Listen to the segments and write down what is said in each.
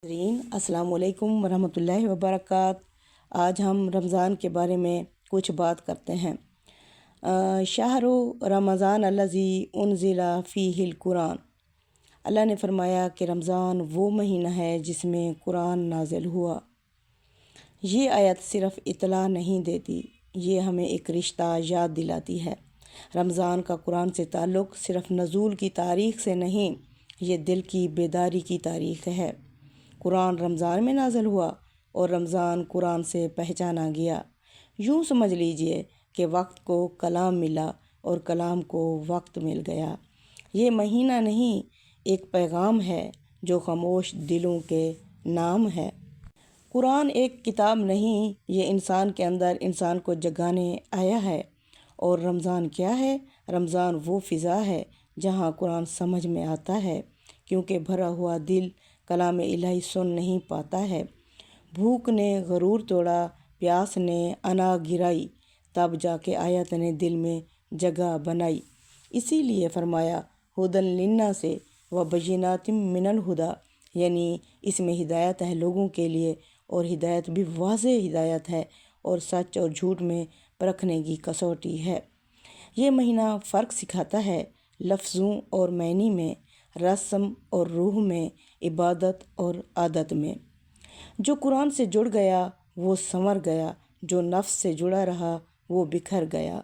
السلام علیکم ورحمۃ اللہ وبرکاتہ۔ آج ہم رمضان کے بارے میں کچھ بات کرتے ہیں۔ شہر رمضان الذی انزل فیہ القرآن، اللہ نے فرمایا کہ رمضان وہ مہینہ ہے جس میں قرآن نازل ہوا۔ یہ آیت صرف اطلاع نہیں دیتی، یہ ہمیں ایک رشتہ یاد دلاتی ہے۔ رمضان کا قرآن سے تعلق صرف نزول کی تاریخ سے نہیں، یہ دل کی بیداری کی تاریخ ہے۔ قرآن رمضان میں نازل ہوا اور رمضان قرآن سے پہچانا گیا۔ یوں سمجھ لیجئے کہ وقت کو کلام ملا اور کلام کو وقت مل گیا۔ یہ مہینہ نہیں، ایک پیغام ہے جو خاموش دلوں کے نام ہے۔ قرآن ایک کتاب نہیں، یہ انسان کے اندر انسان کو جگانے آیا ہے۔ اور رمضان کیا ہے؟ رمضان وہ فضا ہے جہاں قرآن سمجھ میں آتا ہے، کیونکہ بھرا ہوا دل کلام الہی سن نہیں پاتا ہے۔ بھوک نے غرور توڑا، پیاس نے انا گرائی، تب جا کے آیت نے دل میں جگہ بنائی۔ اسی لیے فرمایا ہدی للناس وبینات من الہدی، یعنی اس میں ہدایت ہے لوگوں کے لیے، اور ہدایت بھی واضح ہدایت ہے اور سچ اور جھوٹ میں پرکھنے کی کسوٹی ہے۔ یہ مہینہ فرق سکھاتا ہے، لفظوں اور معنی میں، رسم اور روح میں، عبادت اور عادت میں۔ جو قرآن سے جڑ گیا وہ سنور گیا، جو نفس سے جڑا رہا وہ بکھر گیا۔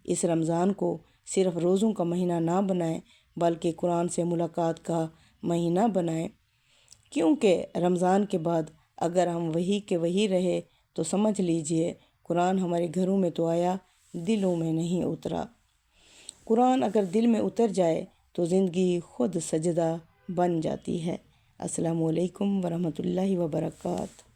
اس رمضان کو صرف روزوں کا مہینہ نہ بنائیں، بلکہ قرآن سے ملاقات کا مہینہ بنائیں، کیونکہ رمضان کے بعد اگر ہم وہی کے وہی رہے تو سمجھ لیجئے قرآن ہمارے گھروں میں تو آیا، دلوں میں نہیں اترا۔ قرآن اگر دل میں اتر جائے تو زندگی خود سجدہ بن جاتی ہے۔ السلام علیکم ورحمۃ اللہ وبرکاتہ۔